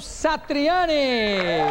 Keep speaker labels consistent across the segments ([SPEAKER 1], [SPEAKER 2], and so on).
[SPEAKER 1] Satriani.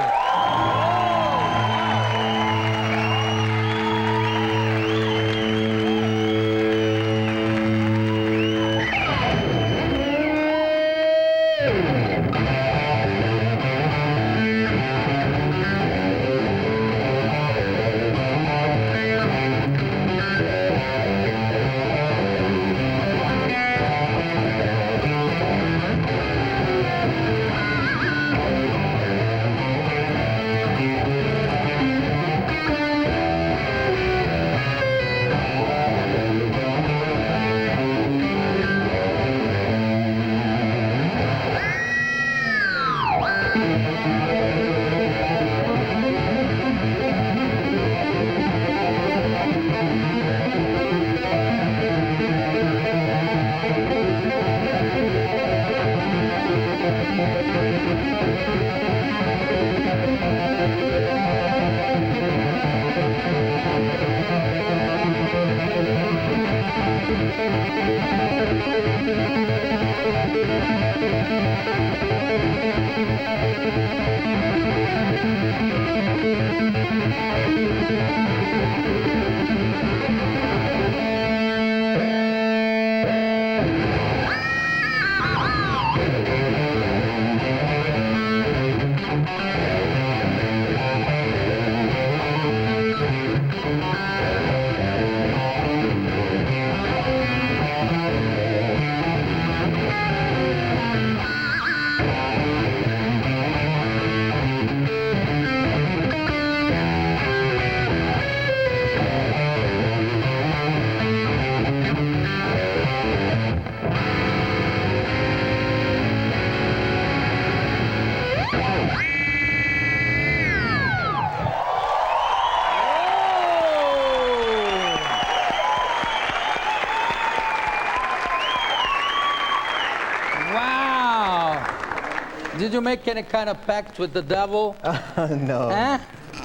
[SPEAKER 1] Did you make any kind of pact with the devil?
[SPEAKER 2] No.
[SPEAKER 1] Eh?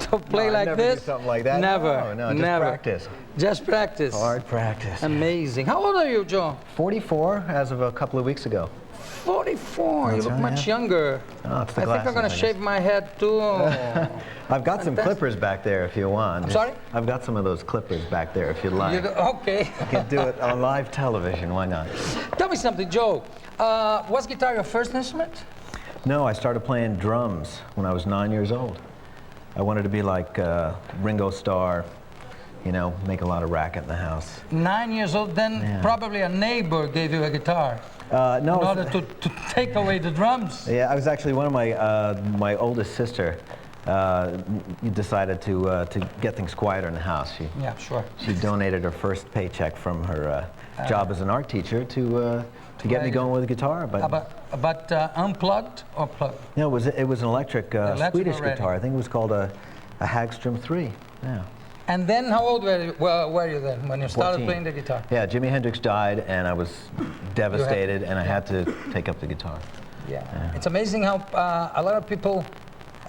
[SPEAKER 1] To play like
[SPEAKER 2] never
[SPEAKER 1] this?
[SPEAKER 2] Do something like that.
[SPEAKER 1] Never.
[SPEAKER 2] No, just
[SPEAKER 1] never.
[SPEAKER 2] practice.
[SPEAKER 1] Just practice.
[SPEAKER 2] Hard practice.
[SPEAKER 1] Amazing. How old are you, Joe?
[SPEAKER 2] 44 as of a couple of weeks ago.
[SPEAKER 1] 44.
[SPEAKER 2] That's
[SPEAKER 1] you look
[SPEAKER 2] right,
[SPEAKER 1] much
[SPEAKER 2] yeah.
[SPEAKER 1] younger.
[SPEAKER 2] Oh, it's the
[SPEAKER 1] I think I'm going to
[SPEAKER 2] glasses, I
[SPEAKER 1] shave my head too.
[SPEAKER 2] I've got some clippers back there if you want.
[SPEAKER 1] I'm sorry?
[SPEAKER 2] I've got some of those clippers back there if you'd like.
[SPEAKER 1] Okay.
[SPEAKER 2] You can do it on live television, why not?
[SPEAKER 1] Tell me something, Joe. Was guitar your first instrument?
[SPEAKER 2] No, I started playing drums when I was 9 years old. I wanted to be like Ringo Starr, you know, make a lot of racket in the house.
[SPEAKER 1] 9 years old, then probably a neighbor gave you a guitar.
[SPEAKER 2] No.
[SPEAKER 1] In order to take away the drums.
[SPEAKER 2] Yeah, I was actually one of my oldest sister decided to get things quieter in the house. She donated her first paycheck from her job as an art teacher to get me going with a guitar.
[SPEAKER 1] But unplugged or plugged?
[SPEAKER 2] No, it was an electric Swedish guitar. I think it was called a Hagström 3. Yeah.
[SPEAKER 1] And then how old were you then when you started
[SPEAKER 2] 14.
[SPEAKER 1] playing the guitar?
[SPEAKER 2] Yeah, Jimi Hendrix died and I was devastated and I had to take up the guitar.
[SPEAKER 1] Yeah. It's amazing how a lot of people,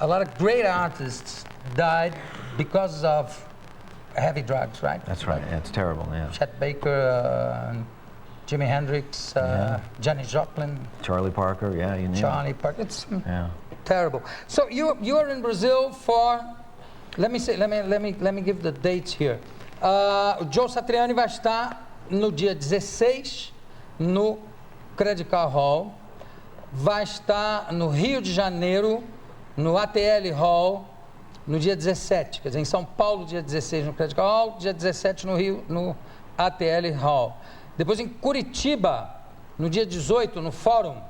[SPEAKER 1] a lot of great artists died because of heavy drugs, right?
[SPEAKER 2] That's right. Yeah, it's terrible. Yeah.
[SPEAKER 1] Chet Baker, Jimi Hendrix, Janis Joplin,
[SPEAKER 2] Charlie Parker. Yeah, you know.
[SPEAKER 1] Charlie Parker. It's terrible. So you are in Brazil for. Let me give the dates here. Joe Satriani vai estar no dia 16 no Credicard Hall, vai estar no Rio de Janeiro no ATL Hall no dia 17, quer dizer, em São Paulo dia 16 no Credicard Hall, dia 17 no Rio no ATL Hall. Depois em Curitiba no dia 18 no Fórum,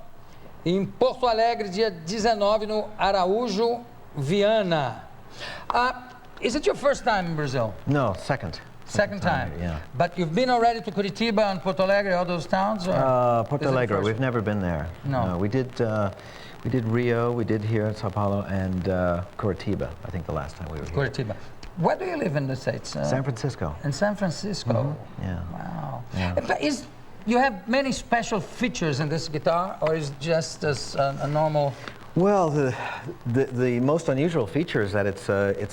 [SPEAKER 1] e em Porto Alegre dia 19 no Araújo Viana. Is it your first time in Brazil?
[SPEAKER 2] No, second.
[SPEAKER 1] Second time.
[SPEAKER 2] Yeah.
[SPEAKER 1] But you've been already to Curitiba and Porto Alegre, all those towns? Or
[SPEAKER 2] Porto Alegre, we've never been there.
[SPEAKER 1] No.
[SPEAKER 2] We did Rio, we did here in Sao Paulo, and Curitiba, I think the last time we were here.
[SPEAKER 1] Curitiba. Where do you live in the States?
[SPEAKER 2] San Francisco.
[SPEAKER 1] In San Francisco?
[SPEAKER 2] Mm-hmm. Yeah.
[SPEAKER 1] Wow.
[SPEAKER 2] Yeah.
[SPEAKER 1] You have many special features in this guitar, or is it just as a normal?
[SPEAKER 2] Well, the most unusual feature is that it's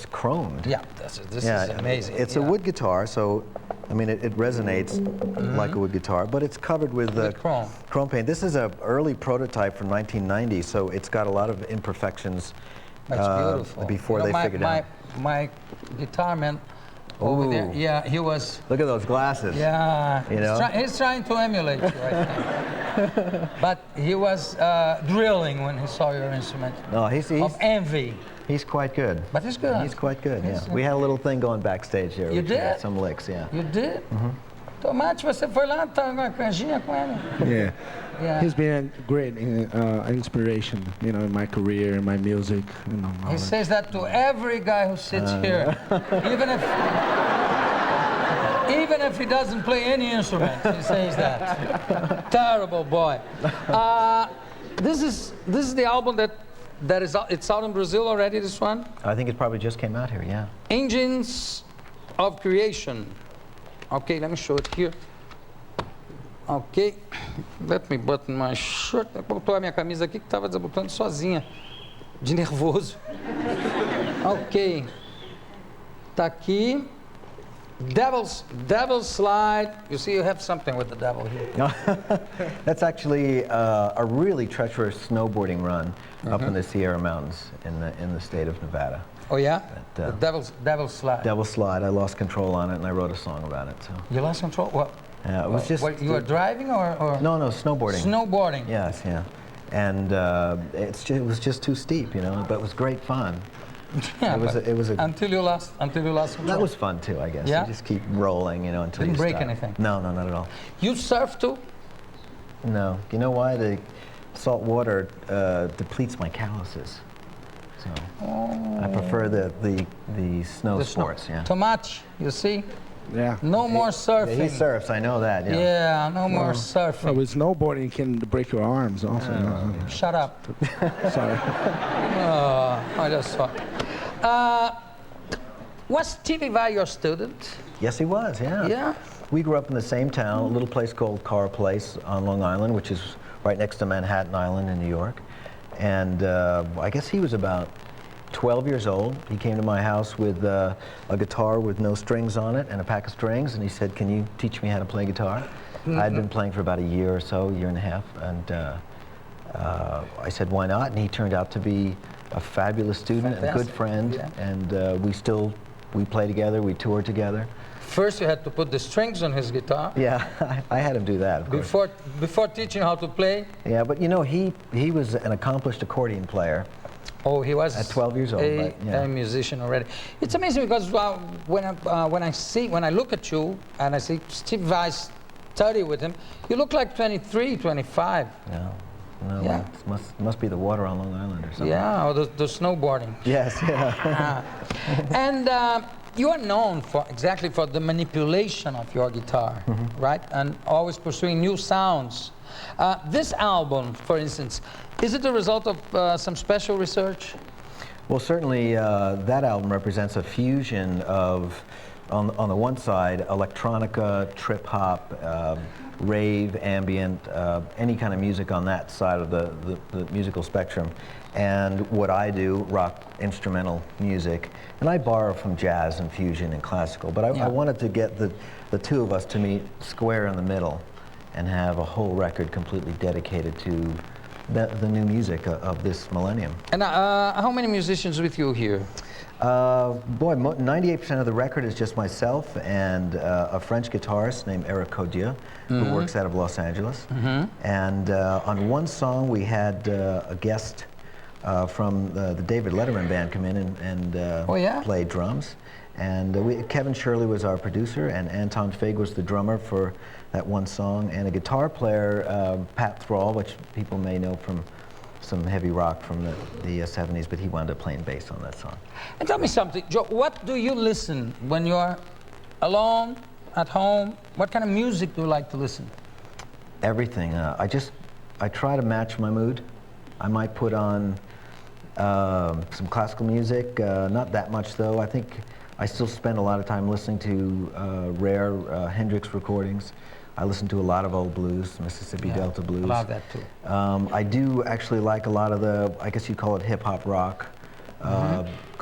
[SPEAKER 2] chromed.
[SPEAKER 1] Yeah, this is amazing.
[SPEAKER 2] It's a wood guitar, so I mean, it resonates like a wood guitar, but it's covered with chrome paint. This is an early prototype from 1990, so it's got a lot of imperfections.
[SPEAKER 1] That's beautiful.
[SPEAKER 2] Before they figured out.
[SPEAKER 1] My guitar man over there, yeah, he was.
[SPEAKER 2] Look at those glasses.
[SPEAKER 1] Yeah,
[SPEAKER 2] you know?
[SPEAKER 1] He's trying to emulate you right now. But he was drilling when he saw your instrument.
[SPEAKER 2] No, he's
[SPEAKER 1] of envy.
[SPEAKER 2] He's quite good.
[SPEAKER 1] But he's good.
[SPEAKER 2] He's quite good, yeah. We had a little thing going backstage here.
[SPEAKER 1] You did?
[SPEAKER 2] Some licks, yeah.
[SPEAKER 1] You did? Tomate, você foi lá, tá uma canjinha com ele?
[SPEAKER 3] Yeah.
[SPEAKER 1] Yeah.
[SPEAKER 3] He's been a great inspiration, you know, in my career, in my music, you know.
[SPEAKER 1] He says that to every guy who sits here, even if he doesn't play any instrument, he says that. Terrible boy. This is the album that is out, it's out in Brazil already. This one.
[SPEAKER 2] I think it probably just came out here. Yeah.
[SPEAKER 1] Engines of Creation. Okay, let me show it here. Ok, let me button my shirt. Botou a minha camisa aqui que estava desabotando sozinha, de nervoso. Ok, tá aqui. Devil's Slide. You see, you have something with the devil here.
[SPEAKER 2] That's actually a really treacherous snowboarding run up in the Sierra Mountains in the state of Nevada.
[SPEAKER 1] Oh yeah, the Devil's Slide.
[SPEAKER 2] Devil's Slide. I lost control on it, and I wrote a song about it. So.
[SPEAKER 1] You lost control? What?
[SPEAKER 2] Yeah, it was just.
[SPEAKER 1] What, you were driving or?
[SPEAKER 2] No, snowboarding.
[SPEAKER 1] Snowboarding.
[SPEAKER 2] Yes, yeah, and it was just too steep, you know. But it was great fun.
[SPEAKER 1] Yeah,
[SPEAKER 2] it was a
[SPEAKER 1] until you lost control.
[SPEAKER 2] That was fun too, I guess.
[SPEAKER 1] Yeah?
[SPEAKER 2] You just keep rolling, you know, until
[SPEAKER 1] Didn't
[SPEAKER 2] you
[SPEAKER 1] break
[SPEAKER 2] stop.
[SPEAKER 1] anything.
[SPEAKER 2] No, not at all.
[SPEAKER 1] You surf too?
[SPEAKER 2] No. You know why? The salt water depletes my calluses. So I prefer the snow sports. Yeah.
[SPEAKER 1] Tomate, you see?
[SPEAKER 3] Yeah.
[SPEAKER 1] No more surfing.
[SPEAKER 2] He surfs, I know that. Yeah.
[SPEAKER 1] Yeah, no more surfing.
[SPEAKER 3] Well, with snowboarding, you can break your arms also. You know.
[SPEAKER 1] Shut up.
[SPEAKER 3] Sorry.
[SPEAKER 1] I just thought. Was Stevie Vai your student?
[SPEAKER 2] Yes, he was. Yeah.
[SPEAKER 1] Yeah.
[SPEAKER 2] We grew up in the same town, a little place called Carr Place on Long Island, which is right next to Manhattan Island in New York. And I guess he was about 12 years old. He came to my house with a guitar with no strings on it and a pack of strings, and he said, "Can you teach me how to play guitar?" I'd been playing for about a year or so, year and a half, and I said, "Why not?" And he turned out to be a fabulous student and a good friend, and we play together, we tour together.
[SPEAKER 1] First, you had to put the strings on his guitar.
[SPEAKER 2] Yeah, I had him do that, of course.
[SPEAKER 1] Before teaching how to play.
[SPEAKER 2] Yeah, but you know, he was an accomplished accordion player.
[SPEAKER 1] Oh, he was
[SPEAKER 2] at 12 years old.
[SPEAKER 1] A musician already. It's amazing because when I look at you and I see Steve Vai study with him, you look like 23, 25.
[SPEAKER 2] No,
[SPEAKER 1] Yeah.
[SPEAKER 2] Well, must be the water on Long Island or something.
[SPEAKER 1] Yeah, or the snowboarding.
[SPEAKER 2] Yes, yeah.
[SPEAKER 1] And you are known exactly for the manipulation of your guitar, right? And always pursuing new sounds. This album, for instance, is it the result of some special research?
[SPEAKER 2] Well, certainly that album represents a fusion of, on the one side, electronica, trip hop, rave, ambient, any kind of music on that side of the musical spectrum, and what I do, rock instrumental music, and I borrow from jazz and fusion and classical, but I wanted to get the two of us to meet square in the middle and have a whole record completely dedicated to the new music of this millennium. And
[SPEAKER 1] how many musicians with you here?
[SPEAKER 2] 98% of the record is just myself and a French guitarist named Eric Codieu, who works out of Los Angeles. And on one song we had a guest from the David Letterman band come in and play drums. And Kevin Shirley was our producer, and Anton Fig was the drummer for that one song, and a guitar player, Pat Thrall, which people may know from some heavy rock from the 70s, but he wound up playing bass on that song.
[SPEAKER 1] And tell me something, Joe, what do you listen when you're alone, at home? What kind of music do you like to listen?
[SPEAKER 2] Everything. I try to match my mood. I might put on some classical music, not that much though. I think I still spend a lot of time listening to rare Hendrix recordings. I listen to a lot of old blues, Mississippi Delta blues.
[SPEAKER 1] I love that too.
[SPEAKER 2] I do actually like a lot of the, I guess you'd call it hip-hop rock,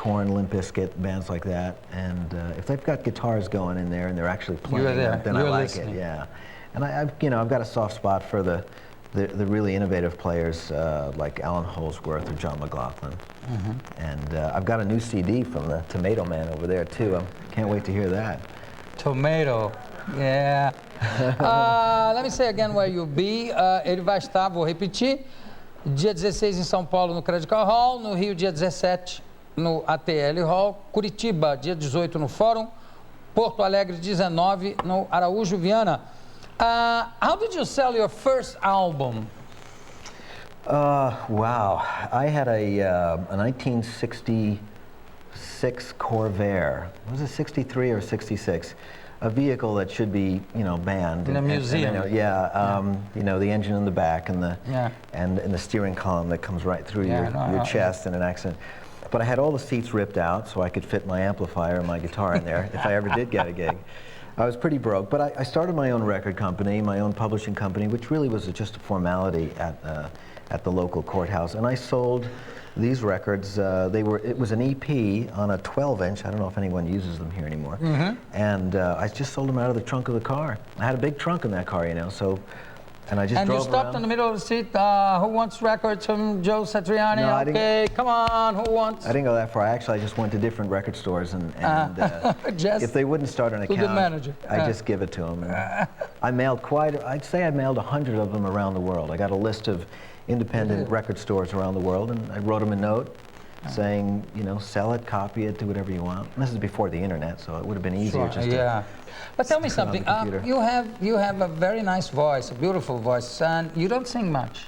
[SPEAKER 2] Korn, Limp Bizkit, bands like that. And if they've got guitars going in there and they're actually playing them, then I like it. Yeah. And I've got a soft spot for the really innovative players like Alan Holdsworth or John McLaughlin. And I've got a new CD from the Tomato Man over there too. I can't wait to hear that.
[SPEAKER 1] Tomato, yeah. Let me say again where you'll be. Ele vai estar, vou repetir, dia 16 em São Paulo no Credicard Hall, no Rio dia 17 no ATL Hall, Curitiba dia 18 no Fórum, Porto Alegre 19 no Araújo Viana. How did you sell your first album?
[SPEAKER 2] Wow. I had a 1966 Corvair. Was it 63 or 66? A vehicle that should be, banned.
[SPEAKER 1] In a museum.
[SPEAKER 2] The engine in the back and the steering column that comes right through your chest in an accident. But I had all the seats ripped out so I could fit my amplifier and my guitar in there if I ever did get a gig. I was pretty broke, but I started my own record company, my own publishing company, which really was just a formality at the local courthouse. And I sold these records. It was an EP on a 12-inch. I don't know if anyone uses them here anymore. And I just sold them out of the trunk of the car. I had a big trunk in that car, so. And I just
[SPEAKER 1] drove you stopped
[SPEAKER 2] around.
[SPEAKER 1] In the middle of the seat. Who wants records from Joe Satriani?
[SPEAKER 2] No,
[SPEAKER 1] okay, come on. Who wants?
[SPEAKER 2] I didn't go that far. I just went to different record stores and if they wouldn't start an account, I just give it to them. I mailed I'd say I mailed 100 of them around the world. I got a list of independent record stores around the world, and I wrote them a note saying, sell it, copy it, do whatever you want. And this is before the internet, so it would have been easier just to.
[SPEAKER 1] But tell me something. You have a very nice voice, a beautiful voice, and you don't sing much.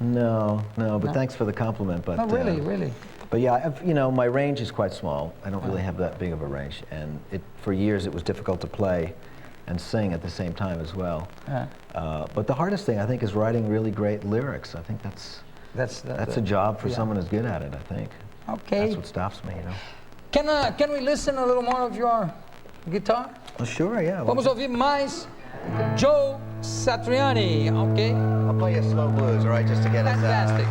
[SPEAKER 2] No, but thanks for the compliment. But
[SPEAKER 1] no, really.
[SPEAKER 2] But yeah, my range is quite small. I don't really have that big of a range, and for years it was difficult to play and sing at the same time as well. But the hardest thing I think is writing really great lyrics. I think that's a job for someone who's good at it. I think.
[SPEAKER 1] Okay.
[SPEAKER 2] That's what stops me,
[SPEAKER 1] Can we listen a little more of your guitar?
[SPEAKER 2] Well, sure, yeah.
[SPEAKER 1] Vamos ouvir mais Joe Satriani, okay?
[SPEAKER 2] I'll play you a slow blues, all right, just to get us
[SPEAKER 1] Fantastic.